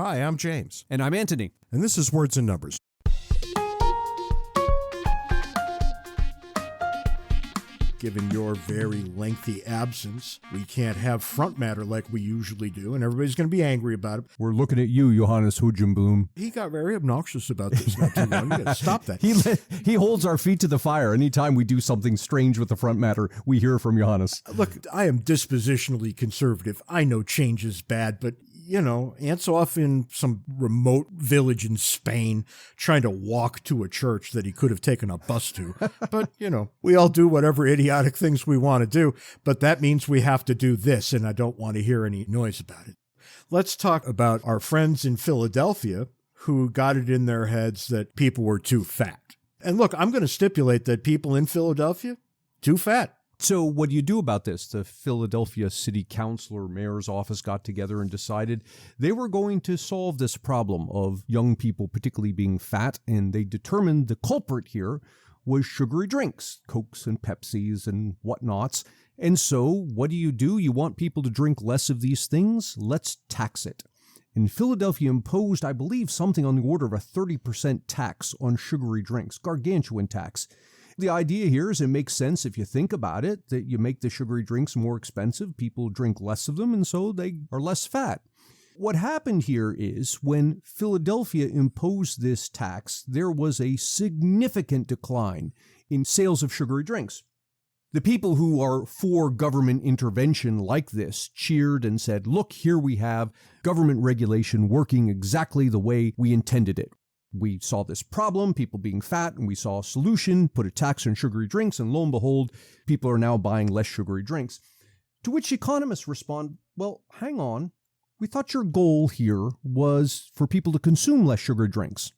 Hi, I'm James. And I'm Anthony. And this is Words and Numbers. Given your very lengthy absence, we can't have front matter like we usually do, and everybody's going to be angry about it. We're looking at you, Johannes Hujumboom. He got very obnoxious about this not too long. You got to stop that. He holds our feet to the fire. Anytime we do something strange with the front matter, we hear from Johannes. Look, I am dispositionally conservative. I know change is bad, but Ant's off in some remote village in Spain trying to walk to a church that he could have taken a bus to. But, we all do whatever idiotic things we want to do, but that means we have to do this, and I don't want to hear any noise about it. Let's talk about our friends in Philadelphia who got it in their heads that people were too fat. And look, I'm going to stipulate that people in Philadelphia, too fat. So what do you do about this? The Philadelphia City Council or Mayor's office got together and decided they were going to solve this problem of young people particularly being fat, and they determined the culprit here was sugary drinks, Cokes and Pepsis and whatnots. And so what do? You want people to drink less of these things? Let's tax it. And Philadelphia imposed, I believe, something on the order of a 30% tax on sugary drinks, gargantuan tax. The idea here is it makes sense if you think about it, that you make the sugary drinks more expensive, people drink less of them, and so they are less fat. What happened here is when Philadelphia imposed this tax, there was a significant decline in sales of sugary drinks. The people who are for government intervention like this cheered and said, look, here we have government regulation working exactly the way we intended it. We saw this problem, people being fat, and we saw a solution, put a tax on sugary drinks, and lo and behold, people are now buying less sugary drinks. To which economists respond, well, hang on. We thought your goal here was for people to consume less sugary drinks.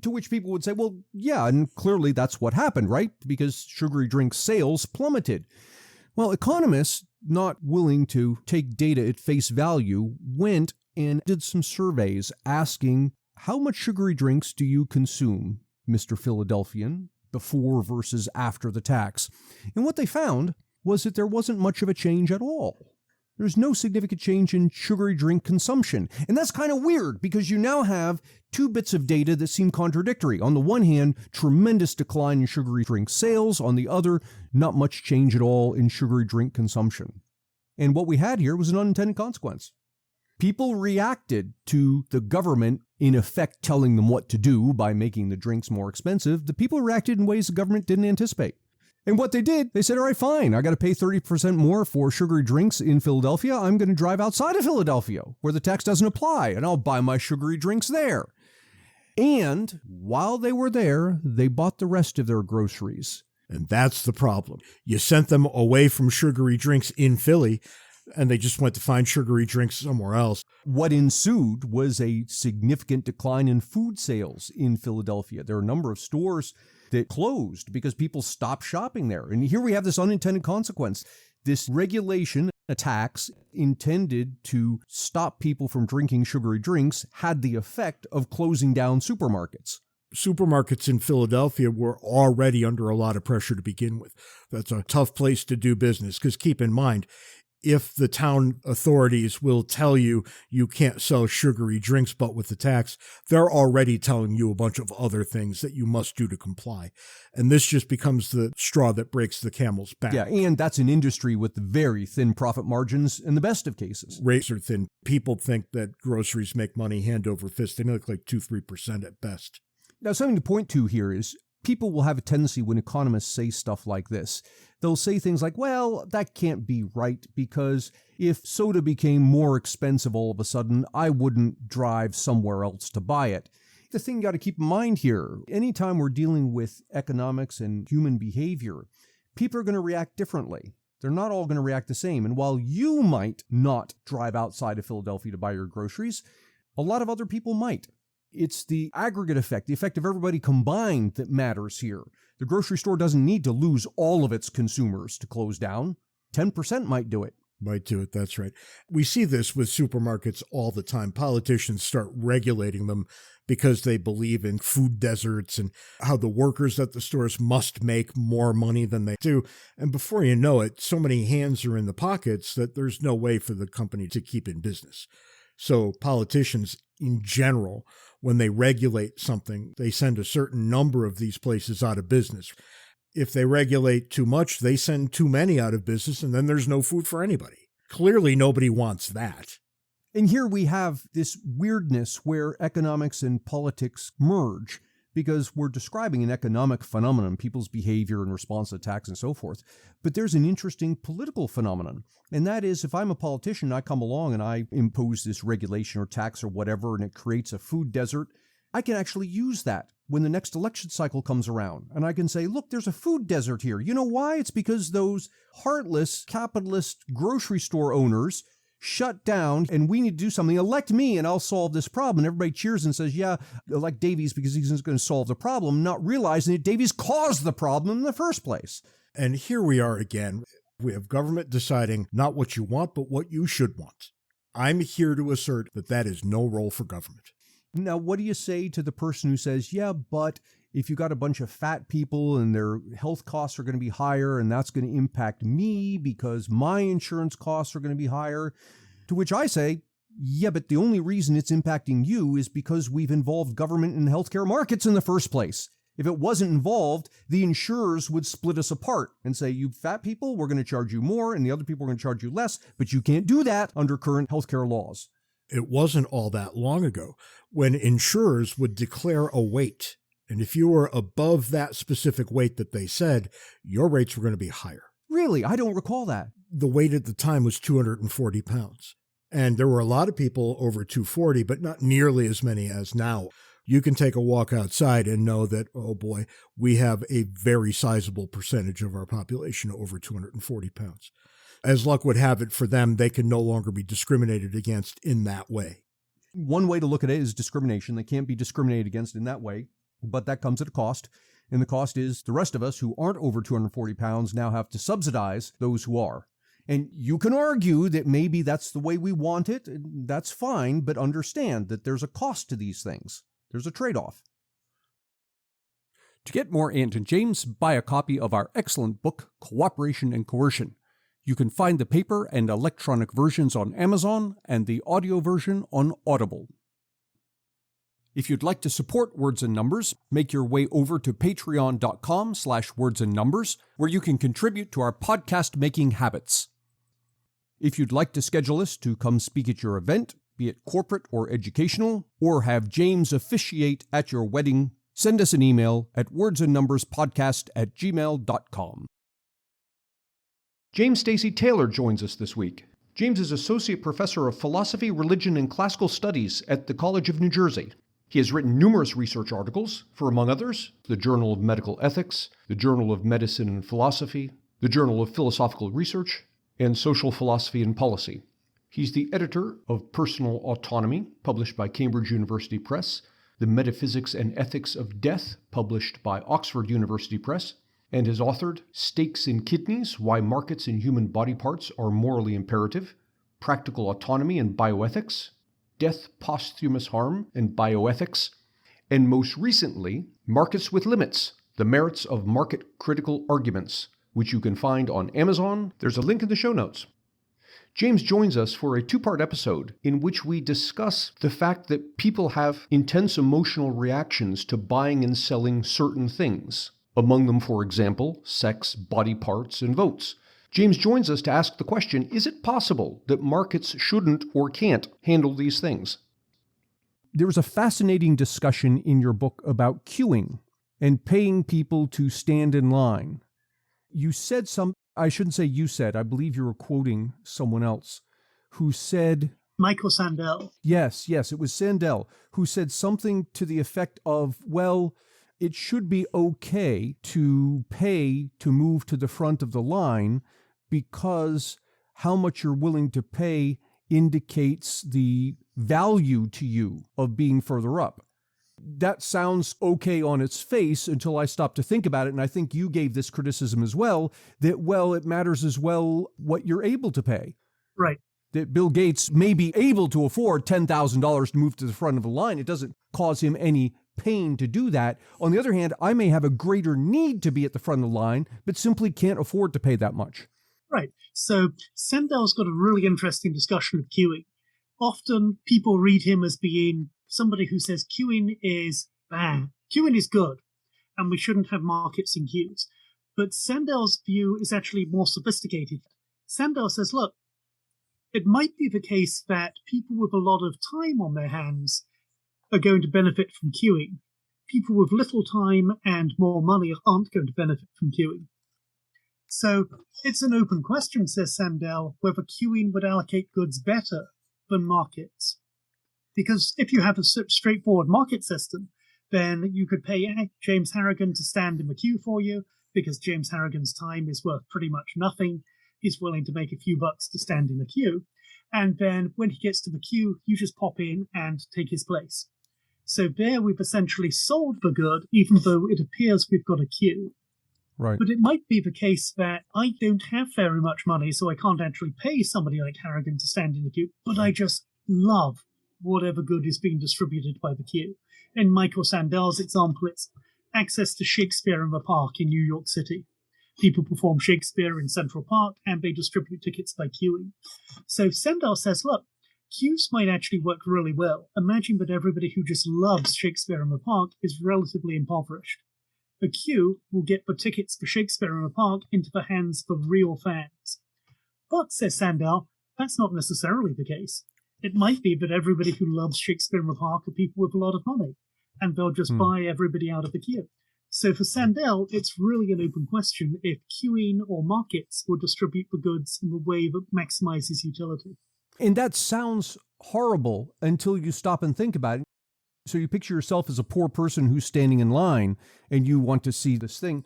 To which people would say, well, yeah, and clearly that's what happened, right? Because sugary drink sales plummeted. Well, economists, not willing to take data at face value, went and did some surveys asking, how much sugary drinks do you consume, Mr. Philadelphian, before versus after the tax? And what they found was that there wasn't much of a change at all. There's no significant change in sugary drink consumption. And that's kind of weird because you now have two bits of data that seem contradictory. On the one hand, tremendous decline in sugary drink sales. On the other, not much change at all in sugary drink consumption. And what we had here was an unintended consequence. People reacted to the government, in effect, telling them what to do by making the drinks more expensive. The people reacted in ways the government didn't anticipate. And what they did, they said, all right, fine, I got to pay 30% more for sugary drinks in Philadelphia. I'm going to drive outside of Philadelphia where the tax doesn't apply, and I'll buy my sugary drinks there. And while they were there, they bought the rest of their groceries. And that's the problem. You sent them away from sugary drinks in Philly, and they just went to find sugary drinks somewhere else. What ensued was a significant decline in food sales in Philadelphia. There are a number of stores that closed because people stopped shopping there. And here we have this unintended consequence. This regulation, a tax intended to stop people from drinking sugary drinks, had the effect of closing down supermarkets. Supermarkets in Philadelphia were already under a lot of pressure to begin with. That's a tough place to do business because keep in mind, if the town authorities will tell you you can't sell sugary drinks, but with the tax, they're already telling you a bunch of other things that you must do to comply. And this just becomes the straw that breaks the camel's back. Yeah, and that's an industry with very thin profit margins in the best of cases. Razor thin. People think that groceries make money hand over fist. They make like 2-3% at best. Now, something to point to here is people will have a tendency when economists say stuff like this. They'll say things like, well, that can't be right because if soda became more expensive all of a sudden, I wouldn't drive somewhere else to buy it. The thing you got to keep in mind here, anytime we're dealing with economics and human behavior, people are going to react differently. They're not all going to react the same. And while you might not drive outside of Philadelphia to buy your groceries, a lot of other people might. It's the aggregate effect, the effect of everybody combined that matters here. The grocery store doesn't need to lose all of its consumers to close down. 10% might do it. Might do it, that's right. We see this with supermarkets all the time. Politicians start regulating them because they believe in food deserts and how the workers at the stores must make more money than they do. And before you know it, so many hands are in the pockets that there's no way for the company to keep in business. So politicians in general, when they regulate something, they send a certain number of these places out of business. If they regulate too much, they send too many out of business, and then there's no food for anybody. Clearly, nobody wants that. And here we have this weirdness where economics and politics merge, because we're describing an economic phenomenon, people's behavior in response to attacks and so forth. But there's an interesting political phenomenon. And that is, if I'm a politician, I come along and I impose this regulation or tax or whatever, and it creates a food desert, I can actually use that when the next election cycle comes around. And I can say, look, there's a food desert here. You know why? It's because those heartless capitalist grocery store owners shut down, and we need to do something. Elect me and I'll solve this problem. And everybody cheers and says, yeah, elect Davies because he's going to solve the problem, not realizing that Davies caused the problem in the first place. And here we are again. We have government deciding not what you want, but what you should want. I'm here to assert that that is no role for government. Now, what do you say to the person who says, yeah, but if you got a bunch of fat people and their health costs are going to be higher, and that's going to impact me because my insurance costs are going to be higher? To which I say, yeah, but the only reason it's impacting you is because we've involved government in healthcare markets in the first place. If it wasn't involved, the insurers would split us apart and say, you fat people, we're going to charge you more, and the other people are going to charge you less, but you can't do that under current healthcare laws. It wasn't all that long ago when insurers would declare a weight. And if you were above that specific weight that they said, your rates were going to be higher. Really? I don't recall that. The weight at the time was 240 pounds. And there were a lot of people over 240, but not nearly as many as now. You can take a walk outside and know that, oh boy, we have a very sizable percentage of our population over 240 pounds. As luck would have it for them, they can no longer be discriminated against in that way. One way to look at it is discrimination. They can't be discriminated against in that way, but that comes at a cost. And the cost is the rest of us who aren't over 240 pounds now have to subsidize those who are. And you can argue that maybe that's the way we want it. That's fine, but understand that there's a cost to these things. There's a trade-off. To get more Ant and James, buy a copy of our excellent book, Cooperation and Coercion. You can find the paper and electronic versions on Amazon and the audio version on Audible. If you'd like to support Words and Numbers, make your way over to patreon.com/wordsandnumbers, where you can contribute to our podcast-making habits. If you'd like to schedule us to come speak at your event, be it corporate or educational, or have James officiate at your wedding, send us an email at wordsandnumberspodcast@gmail.com. James Stacey Taylor joins us this week. James is Associate Professor of Philosophy, Religion, and Classical Studies at the College of New Jersey. He has written numerous research articles for, among others, the Journal of Medical Ethics, the Journal of Medicine and Philosophy, the Journal of Philosophical Research, and Social Philosophy and Policy. He's the editor of Personal Autonomy, published by Cambridge University Press, The Metaphysics and Ethics of Death, published by Oxford University Press, and has authored Stakes in Kidneys, Why Markets in Human Body Parts Are Morally Imperative, Practical Autonomy and Bioethics, Death, Posthumous Harm, and Bioethics, and most recently, Markets with Limits, The Merits of Market-Critical Arguments, which you can find on Amazon. There's a link in the show notes. James joins us for a two-part episode in which we discuss the fact that people have intense emotional reactions to buying and selling certain things. Among them, for example, sex, body parts, and votes. James joins us to ask the question, is it possible that markets shouldn't or can't handle these things? There was a fascinating discussion in your book about queuing and paying people to stand in line. You said I shouldn't say you said, I believe you were quoting someone else who said... Michael Sandel. Yes, it was Sandel, who said something to the effect of, well, it should be okay to pay to move to the front of the line because how much you're willing to pay indicates the value to you of being further up. That sounds okay on its face until I stop to think about it, and I think you gave this criticism as well, that, well, it matters as well what you're able to pay. Right. That Bill Gates may be able to afford $10,000 to move to the front of the line. It doesn't cause him any pain to do that. On the other hand, I may have a greater need to be at the front of the line, but simply can't afford to pay that much. Right. So Sandel's got a really interesting discussion of queuing. often people read him as being somebody who says queuing is bad. Queuing is good, and we shouldn't have markets in queues. But Sandel's view is actually more sophisticated. Sandel says, look, it might be the case that people with a lot of time on their hands are going to benefit from queuing. People with little time and more money aren't going to benefit from queuing. So it's an open question, says Sandel, whether queuing would allocate goods better than markets. Because if you have a straightforward market system, then you could pay James Harrigan to stand in the queue for you, because James Harrigan's time is worth pretty much nothing. He's willing to make a few bucks to stand in the queue. And then when he gets to the queue, you just pop in and take his place. So there we've essentially sold the good, even though it appears we've got a queue. Right. But it might be the case that I don't have very much money, so I can't actually pay somebody like Harrigan to stand in the queue, but I just love whatever good is being distributed by the queue. In Michael Sandel's example, it's access to Shakespeare in the Park in New York City. People perform Shakespeare in Central Park, and they distribute tickets by queuing. So Sandel says, look, queues might actually work really well. Imagine that everybody who just loves Shakespeare in the Park is relatively impoverished. A queue will get the tickets for Shakespeare in the Park into the hands of real fans. But, says Sandel, that's not necessarily the case. It might be that everybody who loves Shakespeare in the Park are people with a lot of money, and they'll just buy everybody out of the queue. So for Sandel, it's really an open question if queuing or markets will distribute the goods in a way that maximizes utility. And that sounds horrible until you stop and think about it. So you picture yourself as a poor person who's standing in line and you want to see this thing.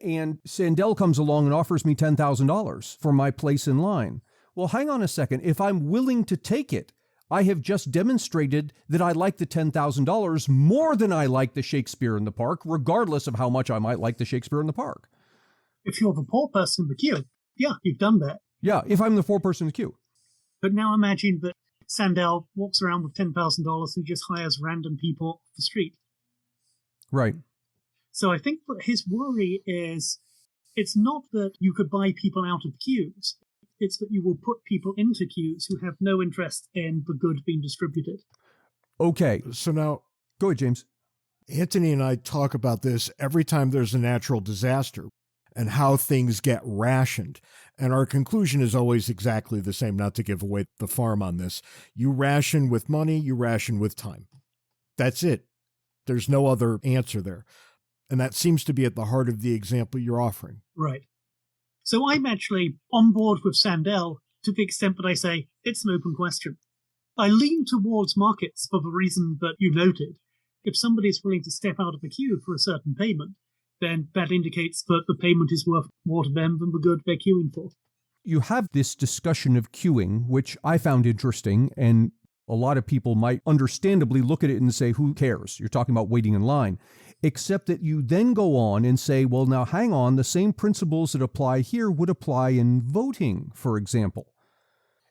And Sandel comes along and offers me $10,000 for my place in line. Well, hang on a second. If I'm willing to take it, I have just demonstrated that I like the $10,000 more than I like the Shakespeare in the Park, regardless of how much I might like the Shakespeare in the Park. If you're the poor person in the queue, yeah, you've done that. Yeah, if I'm the poor person in the queue. But now imagine that Sandel walks around with $10,000 and just hires random people off the street. Right. So I think that his worry is it's not that you could buy people out of queues. It's that you will put people into queues who have no interest in the good being distributed. Okay. So now, go ahead, James. Anthony and I talk about this every time there's a natural disaster and how things get rationed. And our conclusion is always exactly the same, not to give away the farm on this. You ration with money, you ration with time. That's it. There's no other answer there. And that seems to be at the heart of the example you're offering. Right. So I'm actually on board with Sandel to the extent that I say it's an open question. I lean towards markets for the reason that you noted. If somebody is willing to step out of the queue for a certain payment, then that indicates that the payment is worth more to them than the good they're queuing for. You have this discussion of queuing, which I found interesting, and a lot of people might understandably look at it and say, who cares? You're talking about waiting in line. Except that you then go on and say, well, now hang on, the same principles that apply here would apply in voting, for example.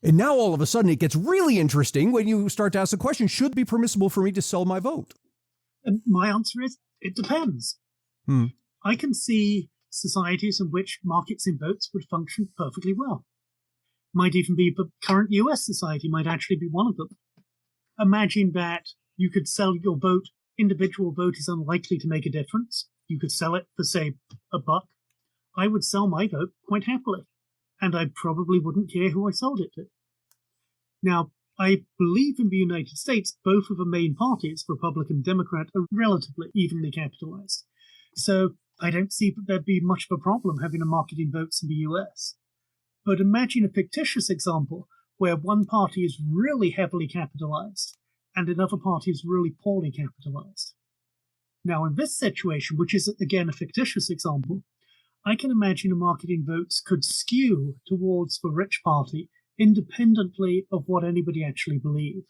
And now all of a sudden it gets really interesting when you start to ask the question, should it be permissible for me to sell my vote? And my answer is, it depends. I can see societies in which markets in votes would function perfectly well. Might even be the current US society might actually be one of them. Imagine that you could sell your vote. Individual vote is unlikely to make a difference. You could sell it for, say, $1. I would sell my vote quite happily, and I probably wouldn't care who I sold it to. Now, I believe in the United States, both of the main parties, Republican and Democrat, are relatively evenly capitalized. So I don't see that there'd be much of a problem having a market in votes in the US. But imagine a fictitious example where one party is really heavily capitalized and another party is really poorly capitalized. Now, in this situation, which is, again, a fictitious example, I can imagine a market in votes could skew towards the rich party independently of what anybody actually believed.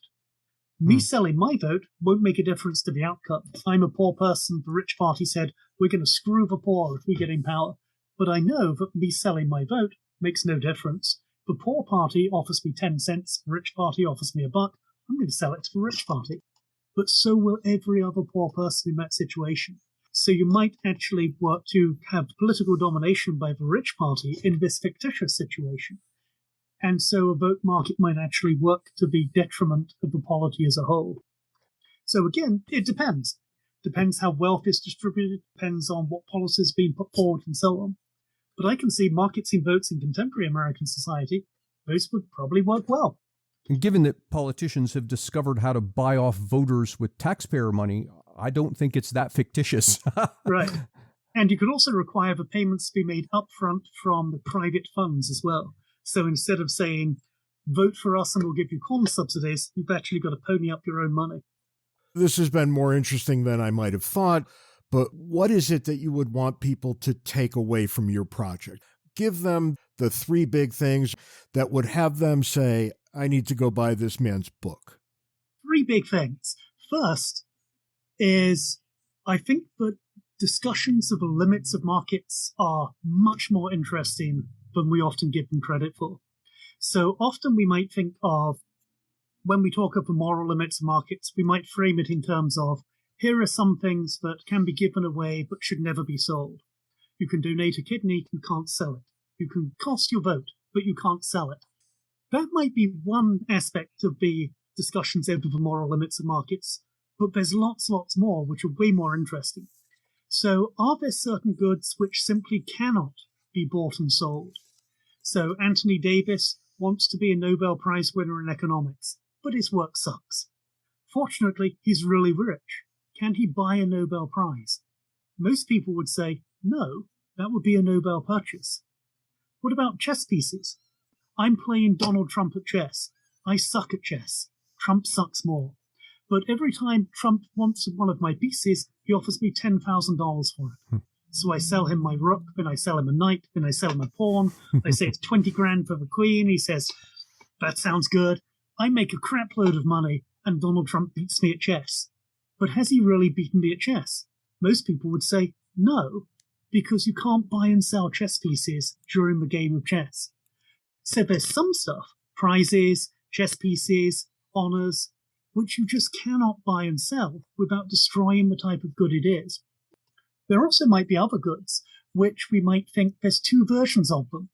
Me selling my vote won't make a difference to the outcome. I'm a poor person. The rich party said, we're going to screw the poor if we get in power. But I know that me selling my vote makes no difference. The poor party offers me 10 cents. The rich party offers me $1. I'm going to sell it to the rich party. But so will every other poor person in that situation. So you might actually work to have political domination by the rich party in this fictitious situation. And so a vote market might actually work to the detriment of the polity as a whole. So again, it depends. Depends how wealth is distributed, depends on what policies being put forward and so on. But I can see markets in votes in contemporary American society, those would probably work well. And given that politicians have discovered how to buy off voters with taxpayer money, I don't think it's that fictitious. Right. And you could also require the payments to be made upfront from the private funds as well. So instead of saying, vote for us and we'll give you corn subsidies, you've actually got to pony up your own money. This has been more interesting than I might have thought, but what is it that you would want people to take away from your project? Give them the 3 big things that would have them say, I need to go buy this man's book. 3 big things. First is, I think that discussions of the limits of markets are much more interesting than we often give them credit for. So often we might think of, when we talk of the moral limits of markets, we might frame it in terms of, here are some things that can be given away but should never be sold. You can donate a kidney, you can't sell it. You can cost your vote, but you can't sell it. That might be one aspect of the discussions over the moral limits of markets, but there's lots more which are way more interesting. So are there certain goods which simply cannot be bought and sold? So Anthony Davis wants to be a Nobel Prize winner in economics, but his work sucks. Fortunately, he's really rich. Can he buy a Nobel Prize? Most people would say, no, that would be a Nobel purchase. What about chess pieces? I'm playing Donald Trump at chess. I suck at chess. Trump sucks more. But every time Trump wants one of my pieces, he offers me $10,000 for it. So I sell him my rook, then I sell him a knight, then I sell him a pawn. I say it's 20 grand for the queen. He says, that sounds good. I make a crap load of money and Donald Trump beats me at chess. But has he really beaten me at chess? Most people would say no, because you can't buy and sell chess pieces during the game of chess. So there's some stuff, prizes, chess pieces, honors, which you just cannot buy and sell without destroying the type of good it is. There also might be other goods, which we might think there's 2 versions of them.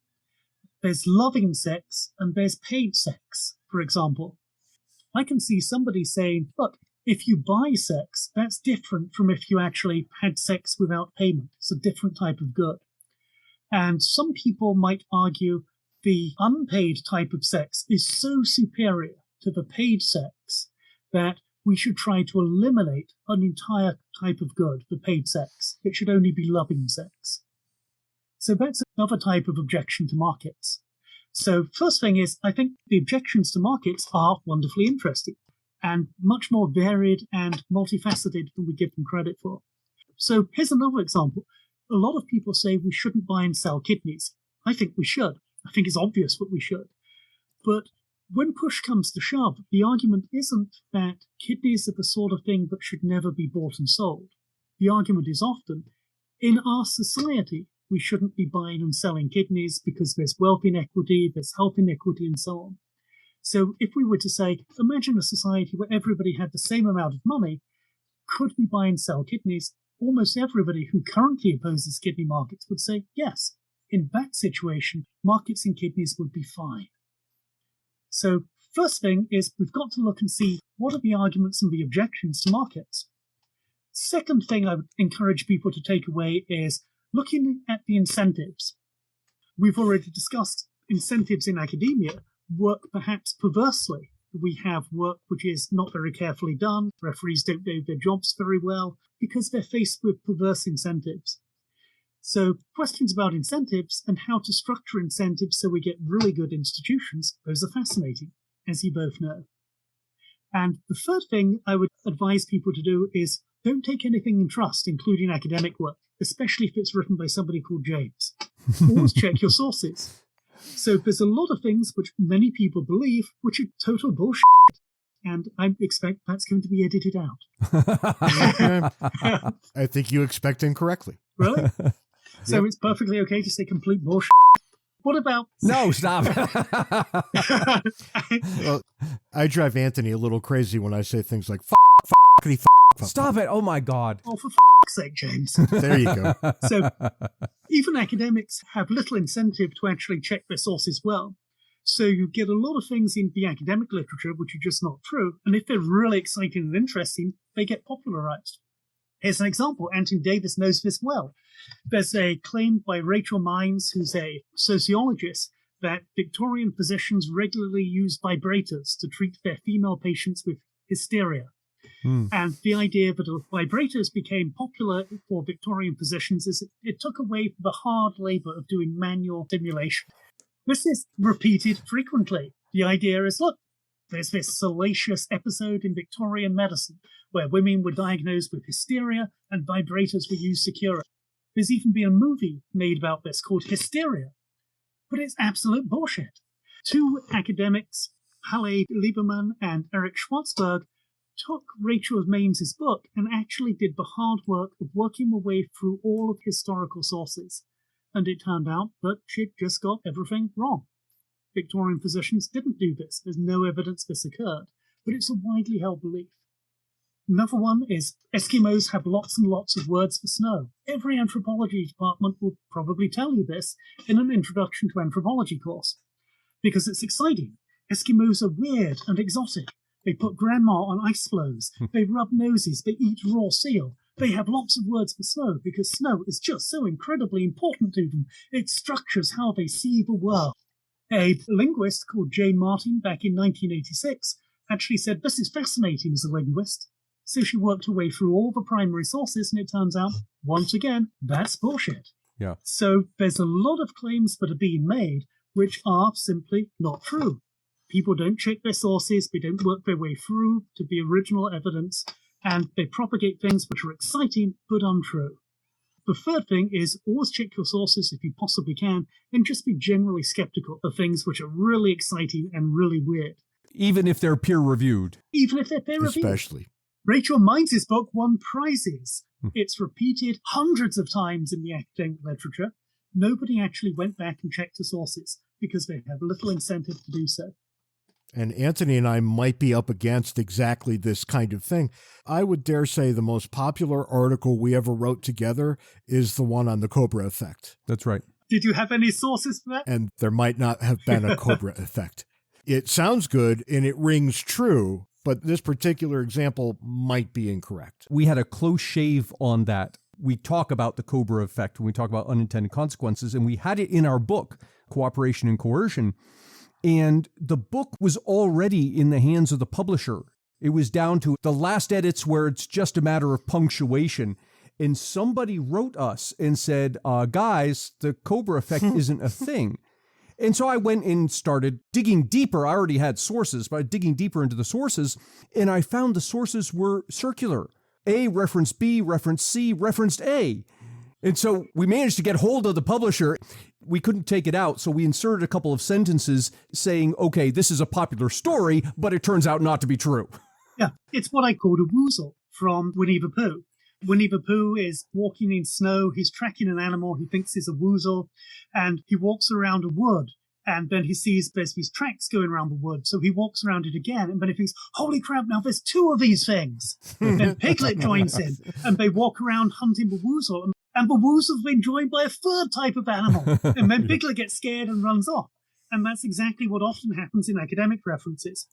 There's loving sex and there's paid sex, for example. I can see somebody saying, look, if you buy sex, that's different from if you actually had sex without payment. It's a different type of good. And some people might argue the unpaid type of sex is so superior to the paid sex that we should try to eliminate an entire type of good, the paid sex. It should only be loving sex. So that's another type of objection to markets. So first thing is, I think the objections to markets are wonderfully interesting and much more varied and multifaceted than we give them credit for. So here's another example. A lot of people say we shouldn't buy and sell kidneys. I think we should. I think it's obvious that we should. But when push comes to shove, the argument isn't that kidneys are the sort of thing that should never be bought and sold. The argument is often, in our society, we shouldn't be buying and selling kidneys because there's wealth inequity, there's health inequity, and so on. So if we were to say, imagine a society where everybody had the same amount of money, could we buy and sell kidneys? Almost everybody who currently opposes kidney markets would say, yes. In that situation, markets in kidneys would be fine. So first thing is we've got to look and see what are the arguments and the objections to markets. Second thing I would encourage people to take away is looking at the incentives. We've already discussed incentives in academia work perhaps perversely. We have work which is not very carefully done. Referees don't know their jobs very well because they're faced with perverse incentives. So questions about incentives and how to structure incentives so we get really good institutions, those are fascinating, as you both know. And the third thing I would advise people to do is don't take anything in trust, including academic work, especially if it's written by somebody called James. Always check your sources. So there's a lot of things which many people believe which are total bullshit. And I expect that's going to be edited out. I think you expect incorrectly. Really? So It's perfectly okay to say complete bullshit. What about... No, stop. Well, I drive Anthony a little crazy when I say things like Stop it. Oh, my God. Oh, for f***'s sake, James. There you go. So even academics have little incentive to actually check their sources well. So you get a lot of things in the academic literature which are just not true. And if they're really exciting and interesting, they get popularized. Here's an example. Anthony Davis knows this well. There's a claim by Rachel Mines, who's a sociologist, that Victorian physicians regularly use vibrators to treat their female patients with hysteria. And the idea that vibrators became popular for Victorian physicians is it took away the hard labor of doing manual stimulation. This is repeated frequently. The idea is, look, there's this salacious episode in Victorian medicine where women were diagnosed with hysteria and vibrators were used to cure it. There's even been a movie made about this called Hysteria. But it's absolute bullshit. Two academics, Halle Lieberman and Eric Schwartzberg, took Rachel Mains's book and actually did the hard work of working their way through all of historical sources. And it turned out that she'd just got everything wrong. Victorian physicians didn't do this. There's no evidence this occurred, but it's a widely held belief. Another one is Eskimos have lots and lots of words for snow. Every anthropology department will probably tell you this in an introduction to anthropology course, because it's exciting. Eskimos are weird and exotic. They put grandma on ice floes. They rub noses. They eat raw seal. They have lots of words for snow because snow is just so incredibly important to them. It structures how they see the world. A linguist called Jane Martin back in 1986 actually said, this is fascinating as a linguist. So she worked her way through all the primary sources, and it turns out, once again, that's bullshit. Yeah. So there's a lot of claims that are being made which are simply not true. People don't check their sources, they don't work their way through to the original evidence, and they propagate things which are exciting but untrue. The third thing is always check your sources if you possibly can, and just be generally skeptical of things which are really exciting and really weird. Even if they're peer-reviewed. Even if they're peer-reviewed. Especially. Rachel Mains's book won prizes. It's repeated hundreds of times in the academic literature. Nobody actually went back and checked the sources because they have little incentive to do so. And Anthony and I might be up against exactly this kind of thing. I would dare say the most popular article we ever wrote together is the one on the Cobra effect. That's right. Did you have any sources for that? And there might not have been a Cobra effect. It sounds good and it rings true, but this particular example might be incorrect. We had a close shave on that. We talk about the Cobra effect when we talk about unintended consequences, and we had it in our book, Cooperation and Coercion. And the book was already in the hands of the publisher. It was down to the last edits where it's just a matter of punctuation. And somebody wrote us and said, guys, the Cobra effect isn't a thing. And so I went and started digging deeper. I already had sources, but digging deeper into the sources, and I found the sources were circular. A referenced B, referenced C, referenced A. And so we managed to get hold of the publisher. We couldn't take it out, so we inserted a couple of sentences saying, okay, this is a popular story, but it turns out not to be true. Yeah, it's what I called a woozle from Winnie the Pooh. Winnie the Pooh is walking in snow. He's tracking an animal he thinks is a woozle, and he walks around a wood, and then he sees there's these tracks going around the wood, so he walks around it again, and then he thinks, holy crap, now there's two of these things. Then Piglet joins in, and they walk around hunting the woozle, and the woozle's been joined by a third type of animal, and then Piglet gets scared and runs off. And that's exactly what often happens in academic references.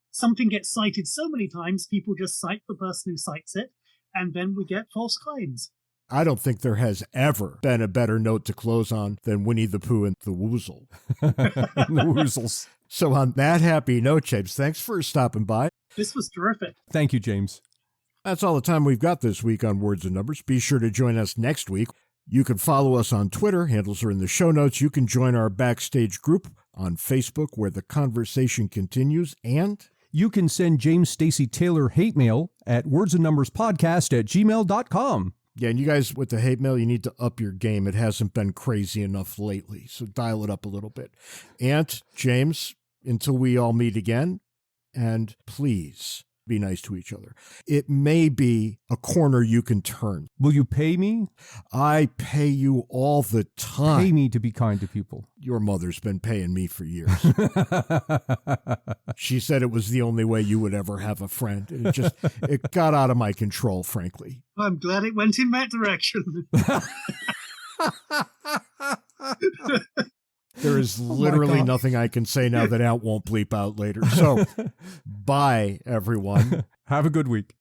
Something gets cited so many times, people just cite the person who cites it, and then we get false claims. I don't think there has ever been a better note to close on than Winnie the Pooh and the Woozle. The Woozles. So on that happy note, James, thanks for stopping by. This was terrific. Thank you, James. That's all the time we've got this week on Words and Numbers. Be sure to join us next week. You can follow us on Twitter. Handles are in the show notes. You can join our Backstage group on Facebook where the conversation continues. And you can send James Stacey Taylor hate mail at wordsandnumberspodcast@gmail.com. Yeah, and you guys with the hate mail, you need to up your game. It hasn't been crazy enough lately, so dial it up a little bit. And James, until we all meet again, and please be nice to each other. It may be a corner you can turn. Will you pay me? I pay you all the time. Pay me to be kind to people. Your mother's been paying me for years. She said it was the only way you would ever have a friend. And it got out of my control, frankly. I'm glad it went in that direction. There is literally nothing I can say now that Ant won't bleep out later. So, bye, everyone. Have a good week.